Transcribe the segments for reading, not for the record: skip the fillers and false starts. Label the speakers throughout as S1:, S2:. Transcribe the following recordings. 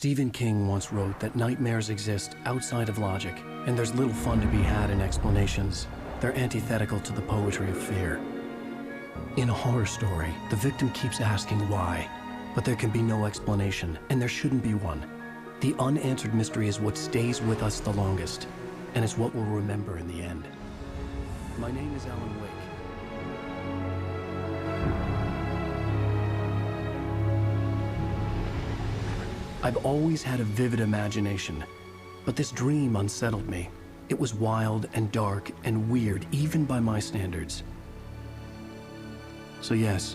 S1: Stephen King once wrote that nightmares exist outside of logic, and there's little fun to be had in explanations. They're antithetical to the poetry of fear. In a horror story, the victim keeps asking why, but there can be no explanation, and there shouldn't be one. The unanswered mystery is what stays with us the longest, and it's what we'll remember in the end. My name is Alan Wake. I've always had a vivid imagination, but this dream unsettled me. It was wild and dark and weird, even by my standards. So yes,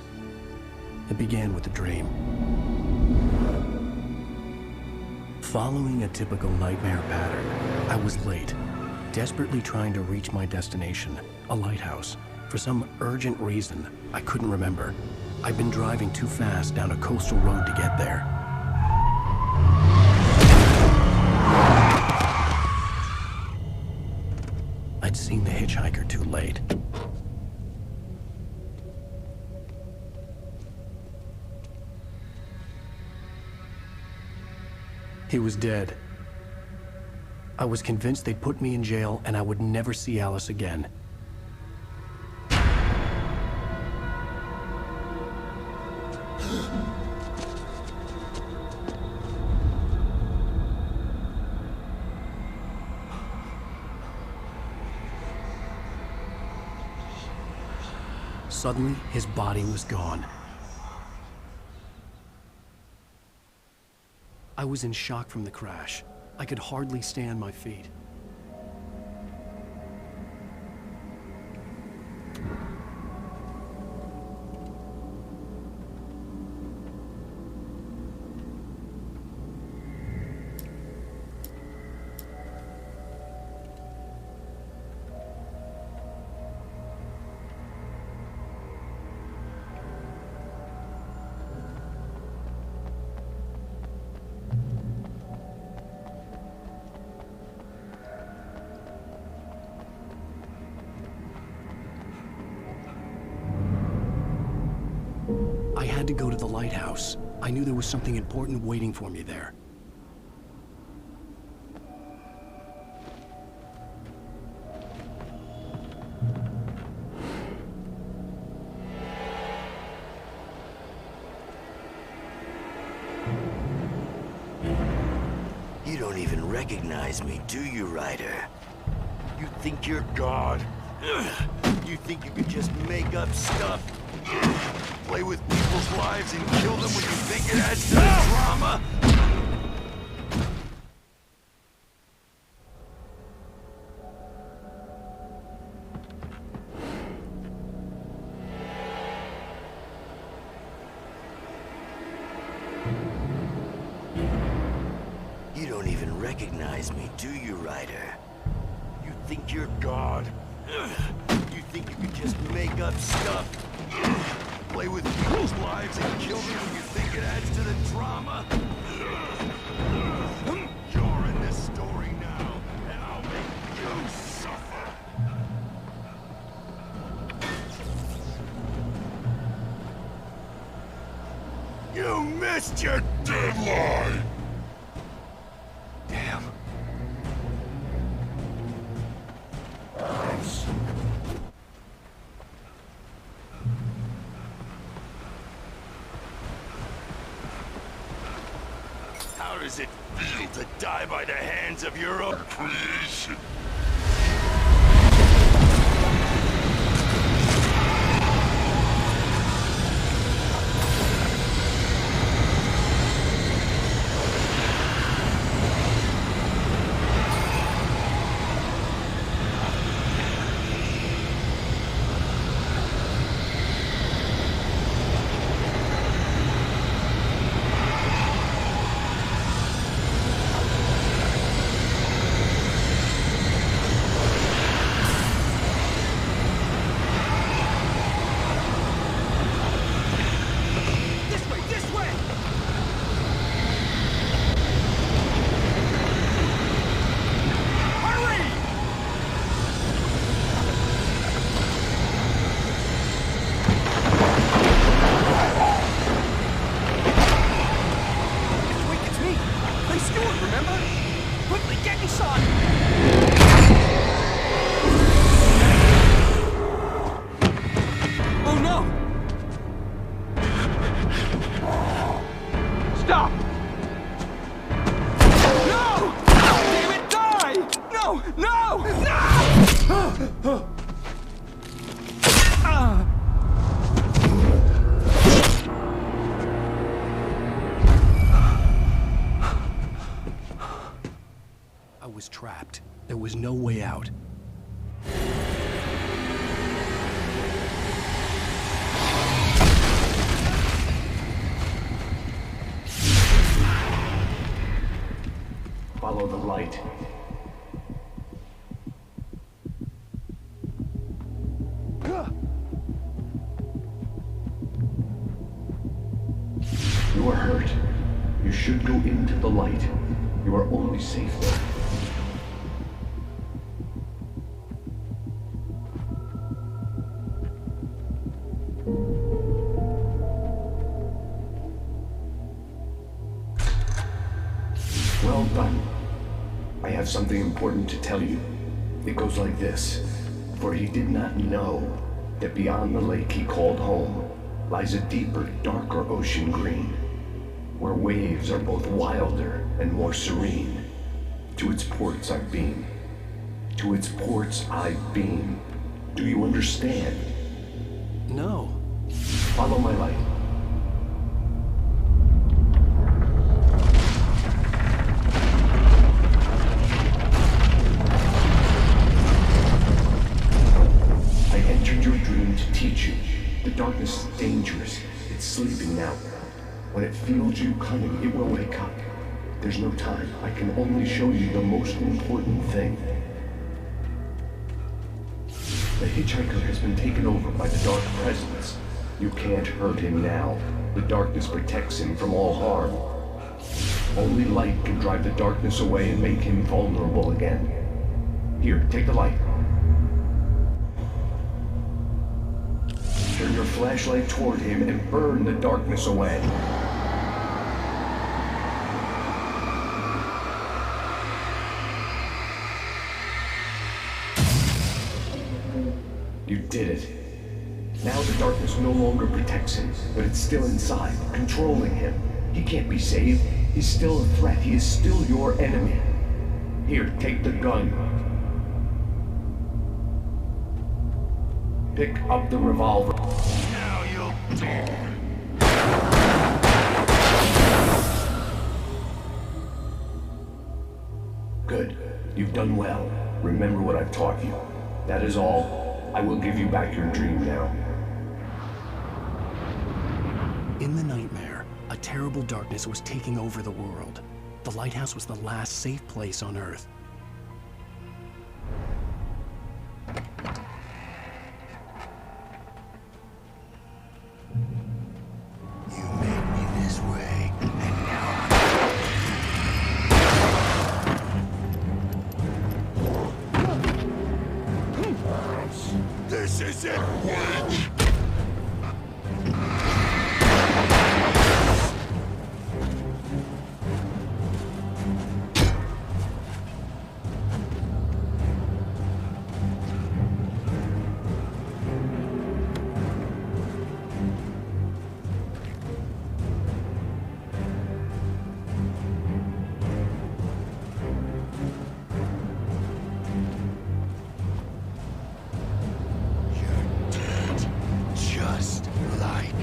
S1: it began with a dream. Following a typical nightmare pattern, I was late, desperately trying to reach my destination, a lighthouse. For some urgent reason, I couldn't remember. I'd been driving too fast down a coastal road to get there. I'd seen the hitchhiker too late. He was dead. I was convinced they'd put me in jail and I would never see Alice again. Suddenly, his body was gone. I was in shock from the crash. I could hardly stand my feet. I had to go to the lighthouse. I knew there was something important waiting for me there.
S2: You don't even recognize me, do you, Ryder? You think you're God? You think you could just make up stuff? Play with people's lives and kill them when you think it adds to the drama? You don't even recognize me, do you, Ryder? You think you're God? You think you could just make up stuff? Play with people's lives and kill them when you think it adds to the drama? You're in this story now, and I'll make you suffer. You missed your deadline! Damn. How does it feel to die by the hands of your own creation?
S1: I was trapped. There was no way out.
S3: Follow the light. You are hurt. You should go into the light. You are only safe there. Well done. I have something important to tell you. It goes like this. For he did not know that beyond the lake he called home lies a deeper, darker ocean green, where waves are both wilder and more serene. To its ports I beam. To its ports I beam. Do you understand?
S1: No.
S3: Follow my light. I entered your dream to teach you. The darkness is dangerous. It's sleeping now. When it feels you coming, it will wake up. There's no time. I can only show you the most important thing. The hitchhiker has been taken over by the dark presence. You can't hurt him now. The darkness protects him from all harm. Only light can drive the darkness away and make him vulnerable again. Here, take the light. Turn your flashlight toward him and burn the darkness away. You did it. Now the darkness no longer protects him, but it's still inside, controlling him. He can't be saved. He's still a threat. He is still your enemy. Here, take the gun. Pick up the revolver.
S2: Now you'll die.
S3: Good. You've done well. Remember what I've taught you. That is all. I will give you back your dream now.
S1: In the nightmare, a terrible darkness was taking over the world. The lighthouse was the last safe place on Earth.
S2: You made me this way, and now this is it, witch! Just like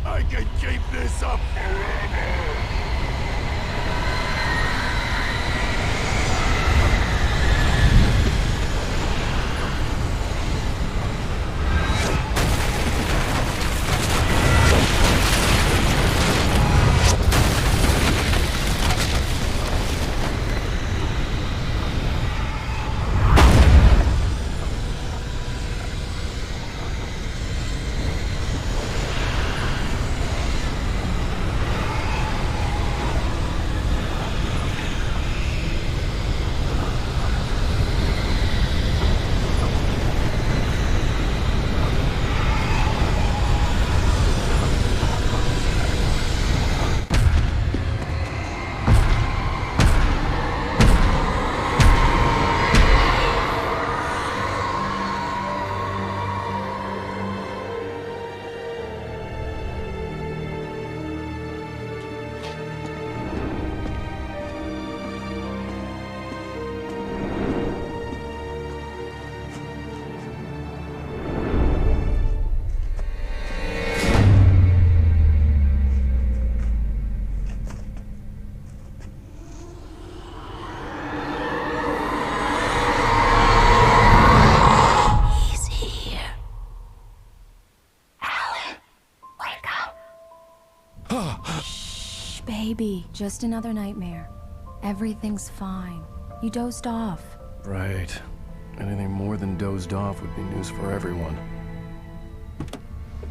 S2: I can keep this up forever!
S4: baby. Just another nightmare. Everything's fine. You dozed off.
S1: Right. Anything more than dozed off would be news for everyone.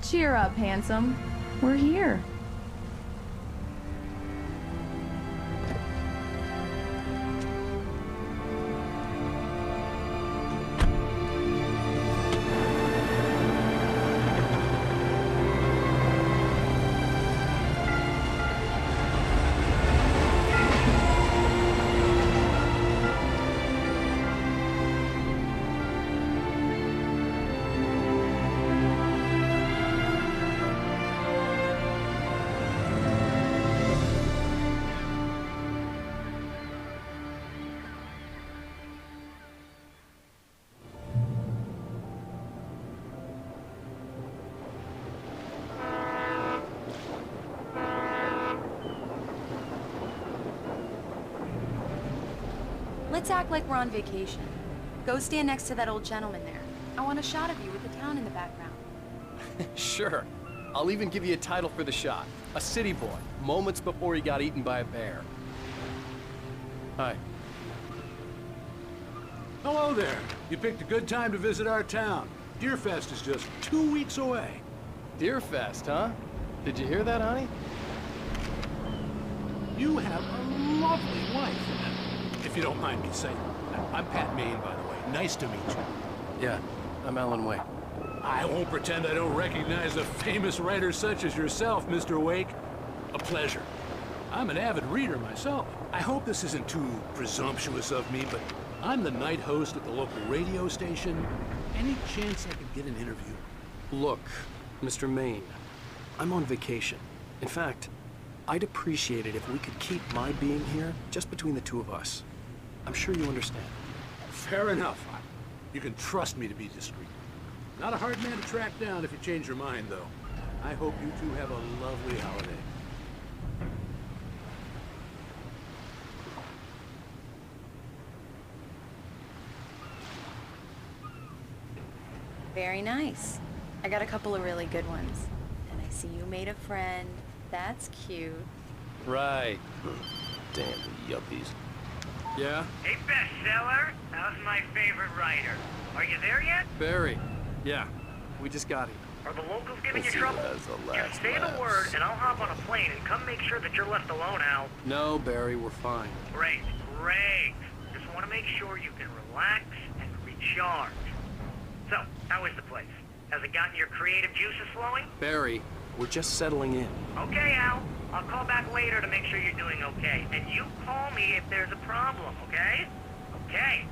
S5: Cheer up, handsome. We're here.
S4: Let's act like we're on vacation. Go stand next to that old gentleman there. I want a shot of you with the town in the background.
S1: Sure. I'll even give you a title for the shot. A city boy, moments before he got eaten by a bear. Hi.
S6: Hello there. You picked a good time to visit our town. Deerfest is just 2 weeks away.
S1: Deerfest, huh? Did you hear that, honey?
S6: You have a lovely wife, if you don't mind me saying. I'm Pat Maine, by the way. Nice to meet you.
S1: Yeah, I'm Alan Wake.
S6: I won't pretend I don't recognize a famous writer such as yourself, Mr. Wake. A pleasure. I'm an avid reader myself. I hope this isn't too presumptuous of me, but I'm the night host at the local radio station. Any chance I could get an interview?
S1: Look, Mr. Maine, I'm on vacation. In fact, I'd appreciate it if we could keep my being here just between the two of us. I'm sure you understand.
S6: Fair enough. You can trust me to be discreet. Not a hard man to track down if you change your mind, though. I hope you two have a lovely holiday.
S4: Very nice. I got a couple of really good ones. And I see you made a friend. That's cute.
S1: Right. Damn the yuppies. Yeah?
S7: Hey, bestseller. How's my favorite writer? Are you there yet?
S1: Barry. Yeah. We just got here.
S7: Are the locals giving you
S1: Let's see
S7: trouble?
S1: what has the
S7: Just
S1: last
S7: say the
S1: laughs.
S7: word, and I'll hop on a plane and come make sure that you're left alone, Al.
S1: No, Barry, we're fine.
S7: Great, great. Just want to make sure you can relax and recharge. So, how is the place? Has it gotten your creative juices flowing?
S1: Barry, we're just settling in.
S7: Okay, Al. I'll call back later to make sure you're doing okay. And you call me if there's a problem, okay? Okay.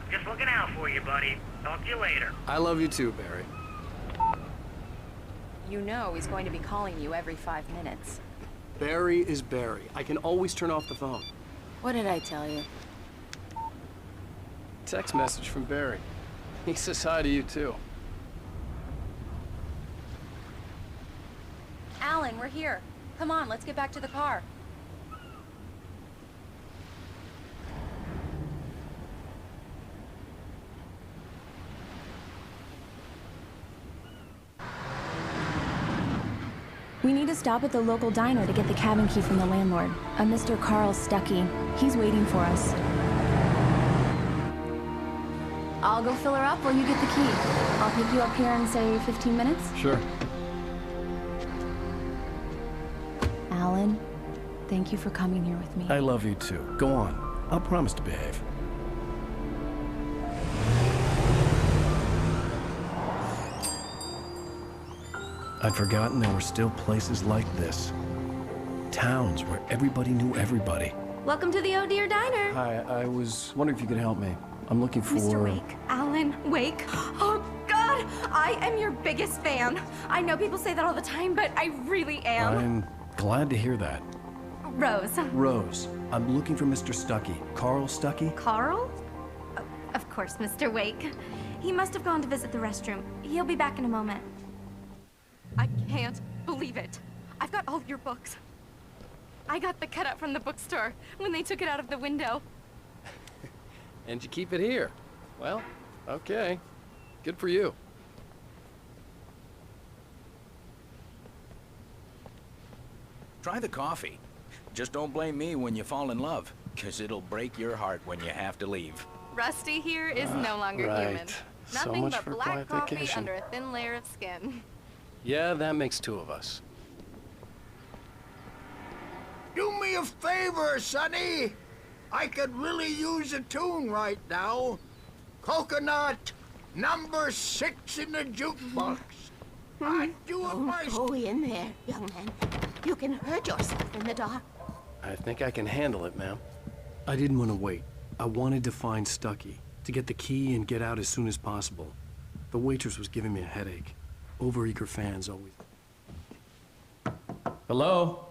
S7: I'm just looking out for you, buddy. Talk to you later.
S1: I love you too, Barry.
S4: You know he's going to be calling you every 5 minutes.
S1: Barry is Barry. I can always turn off the phone.
S4: What did I tell you?
S1: Text message from Barry. He says hi to you too.
S4: Alan, we're here. Come on, let's get back to the car. We need to stop at the local diner to get the cabin key from the landlord, a Mr. Carl Stuckey. He's waiting for us. I'll go fill her up while you get the key. I'll pick you up here in, say, 15 minutes.
S1: Sure.
S4: Alan, thank you for coming here with me.
S1: I love you too. Go on. I'll promise to behave. I'd forgotten there were still places like this. Towns where everybody knew everybody.
S8: Welcome to the Oh Dear Diner.
S1: Hi, I was wondering if you could help me. I'm looking for...
S8: Mr. Wake. Alan Wake. Oh, God! I am your biggest fan. I know people say that all the time, but I really am.
S1: I'm glad to hear that.
S8: Rose.
S1: Rose, I'm looking for Mr. Stuckey. Carl Stuckey?
S8: Carl? Of course, Mr. Wake. He must have gone to visit the restroom. He'll be back in a moment. I can't believe it. I've got all your books. I got the cutout from the bookstore when they took it out of the window.
S1: And you keep it here. Well, okay. Good for you.
S9: Try the coffee. Just don't blame me when you fall in love, 'cause it'll break your heart when you have to leave.
S8: Rusty here is no longer
S1: right.
S8: human.
S1: So
S8: Nothing
S1: much
S8: but
S1: for
S8: black
S1: quiet
S8: coffee
S1: vacation.
S8: under a thin layer of skin.
S1: Yeah, that makes two of us.
S10: Do me a favor, Sonny. I could really use a tune right now. Coconut, number 6 in the jukebox. I'd do it myself.
S11: Go in there, young man. You can hurt yourself in the dark.
S1: I think I can handle it, ma'am. I didn't want to wait. I wanted to find Stucky, to get the key and get out as soon as possible. The waitress was giving me a headache. Overeager fans always... Hello?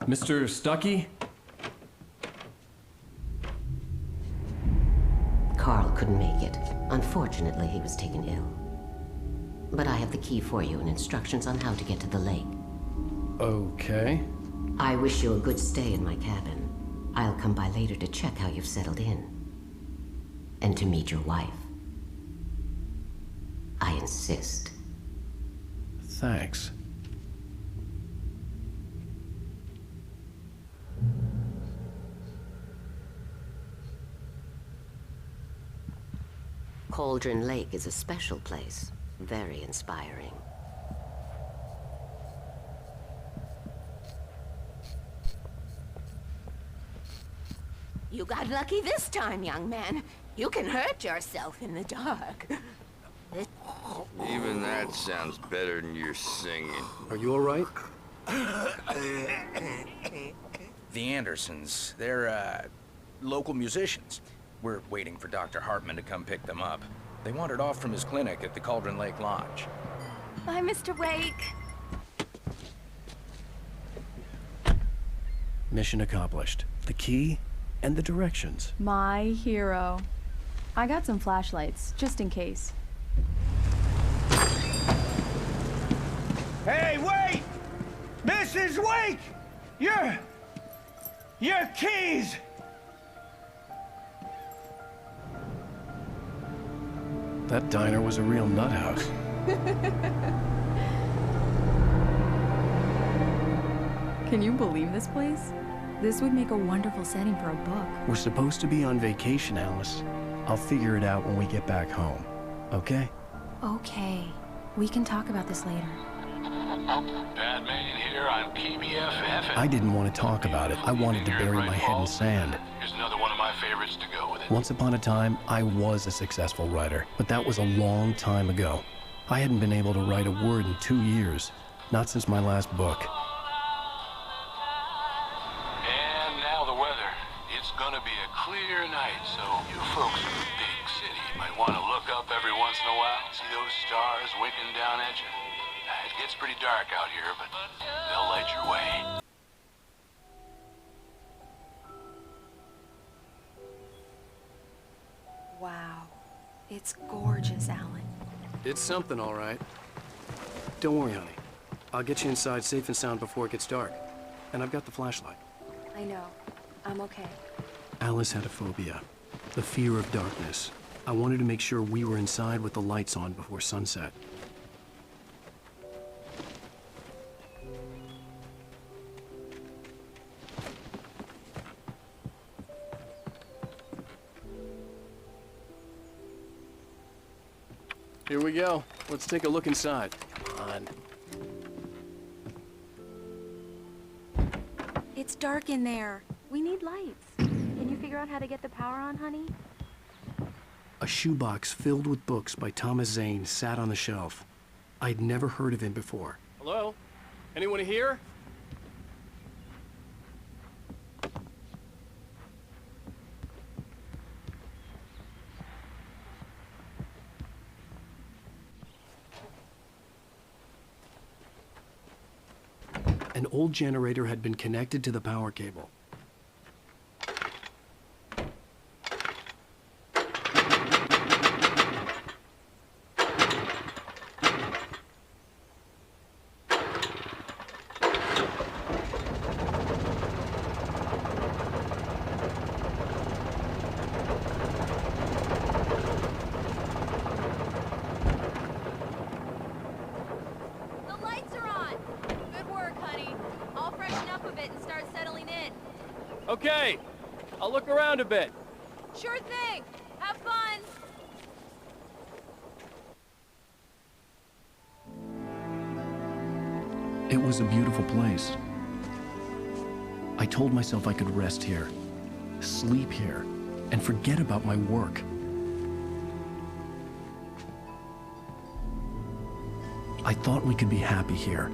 S1: Mr. Stucky?
S11: Carl couldn't make it. Unfortunately, he was taken ill. But I have the key for you and instructions on how to get to the lake.
S1: Okay.
S11: I wish you a good stay in my cabin. I'll come by later to check how you've settled in. And to meet your wife. I insist.
S1: Thanks.
S11: Cauldron Lake is a special place. Very inspiring. You got lucky this time, young man. You can hurt yourself in the dark.
S2: Even that sounds better than your singing.
S1: Are you all right?
S9: The Andersons, they're, local musicians. We're waiting for Dr. Hartman to come pick them up. They wandered off from his clinic at the Cauldron Lake Lodge.
S8: Bye, Mr. Wake.
S1: Mission accomplished. The key and the directions.
S5: My hero. I got some flashlights, just in case.
S10: Hey, wait! Mrs. Wake! Your keys!
S1: That diner was a real nut house.
S5: Can you believe this place? This would make a wonderful setting for a book.
S1: We're supposed to be on vacation, Alice. I'll figure it out when we get back home. Okay?
S4: Okay. We can talk about this later.
S6: Batman here on PBFF.
S1: I didn't want to talk about it. I wanted to bury my head in sand.
S6: Here's another one of my favorites to go with it.
S1: Once upon a time, I was a successful writer, but that was a long time ago. I hadn't been able to write a word in 2 years. Not since my last book.
S6: And now the weather. It's gonna be a clear night, so you folks in the big city might want to look up every once in a while, see those stars winking down at you. It gets pretty dark out here, but they'll light your way.
S4: Wow. It's gorgeous, Alan.
S1: It's something, all right. Don't worry, honey. I'll get you inside safe and sound before it gets dark. And I've got the flashlight.
S4: I know. I'm okay.
S1: Alice had a phobia. The fear of darkness. I wanted to make sure we were inside with the lights on before sunset. Here we go. Let's take a look inside. Come on.
S4: It's dark in there.
S8: We need lights. Can you figure out how to get the power on, honey?
S1: A shoebox filled with books by Thomas Zane sat on the shelf. I'd never heard of him before. Hello? Anyone here? An old generator had been connected to the power cable.
S8: The lights are on! Good work,
S4: a bit and start settling in.
S12: Okay, I'll look around a bit.
S4: Sure thing. Have fun.
S1: It was a beautiful place. I told myself I could rest here, sleep here, and forget about my work. I thought we could be happy here.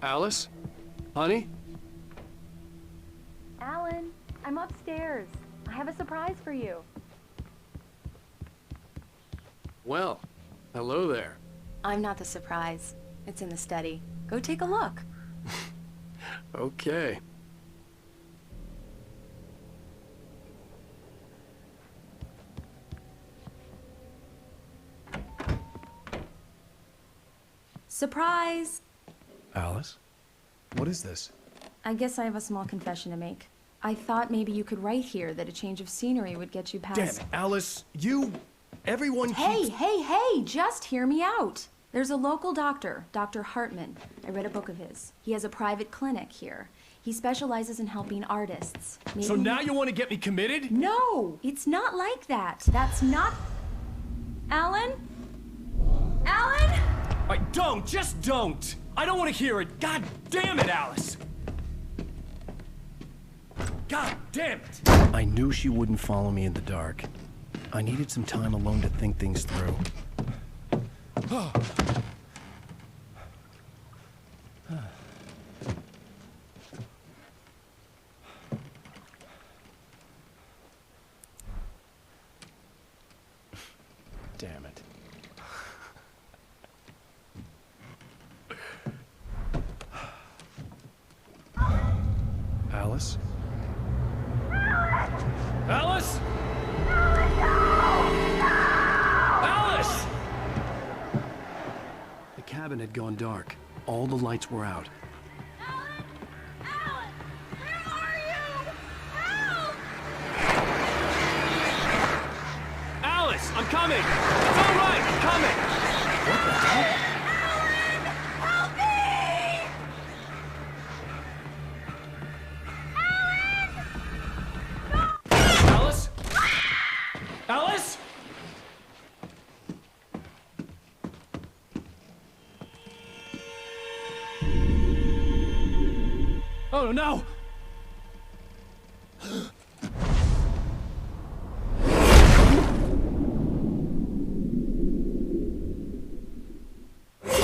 S12: Alice? Honey?
S4: Alan, I'm upstairs. I have a surprise for you.
S12: Well, hello there.
S4: I'm not the surprise. It's in the study. Go take a look.
S12: Okay.
S4: Surprise!
S1: Alice? What is this?
S5: I guess I have a small confession to make. I thought maybe you could write here that a change of scenery would get you past...
S1: Damn it, Alice, everyone
S5: Hey, hey, just hear me out. There's a local doctor, Dr. Hartman. I read a book of his. He has a private clinic here. He specializes in helping artists.
S1: So now you want to get me committed?
S5: No, it's not like that. That's not... Alan? Alan?
S1: Just don't! I don't want to hear it! God damn it, Alice! God damn it! I knew she wouldn't follow me in the dark. I needed some time alone to think things through. Damn it. Alice? Alice? Alice! The cabin had gone dark. All the lights were out.
S4: Alan! Alan! Where are you? Help!
S12: Alice, I'm coming! It's all right, I'm coming! What the hell?
S4: Alan! Help me!
S12: Alice? Alice? Oh no!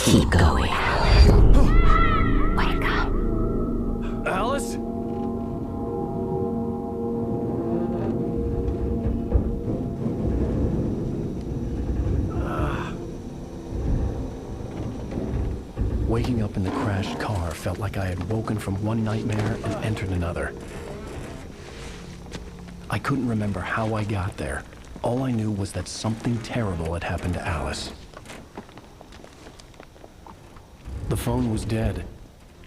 S11: Keep going. Wake up.
S12: Alice?
S1: Waking up in the crashed car felt like I had woken from one nightmare and entered another. I couldn't remember how I got there. All I knew was that something terrible had happened to Alice. The phone was dead.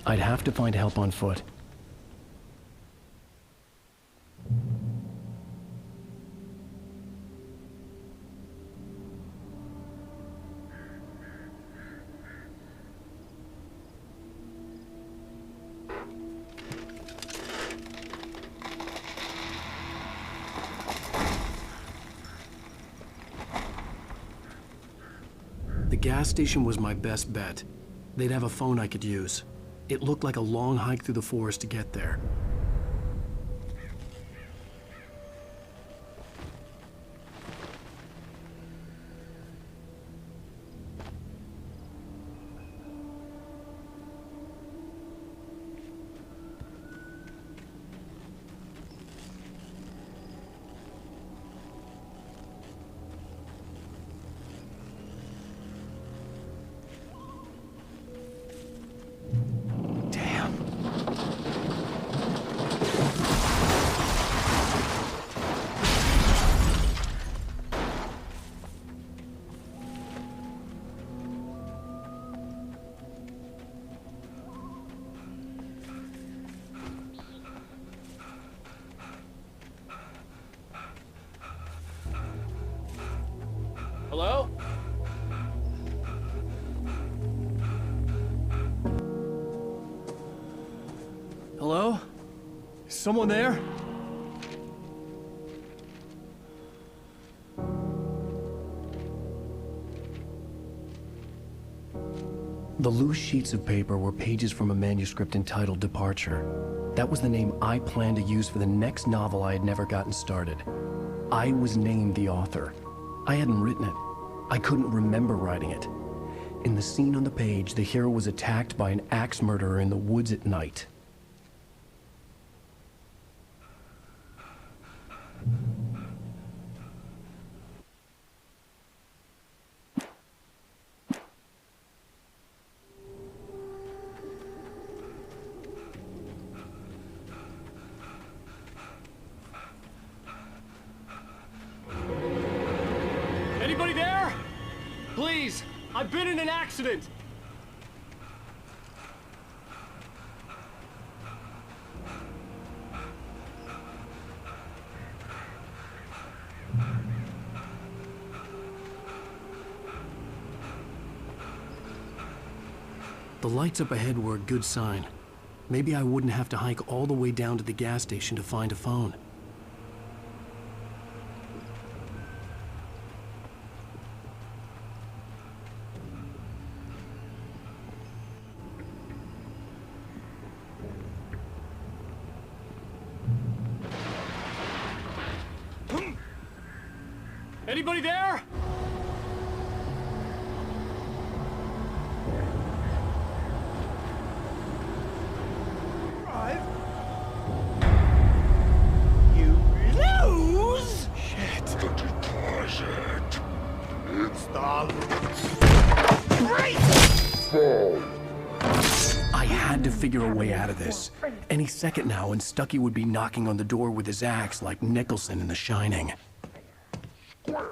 S1: I'd have to find help on foot. The gas station was my best bet. They'd have a phone I could use. It looked like a long hike through the forest to get there. Someone there? The loose sheets of paper were pages from a manuscript entitled Departure. That was the name I planned to use for the next novel I had never gotten started. I was named the author. I hadn't written it. I couldn't remember writing it. In the scene on the page, the hero was attacked by an axe murderer in the woods at night.
S12: Anybody there? Please, I've been in an accident.
S1: The lights up ahead were a good sign. Maybe I wouldn't have to hike all the way down to the gas station to find a phone.
S12: Anybody there?
S10: You lose! Shit. The deposit. It's the great fall.
S1: I had to figure a way out of this. Any second now, and Stucky would be knocking on the door with his axe like Nicholson in The Shining.
S10: Square.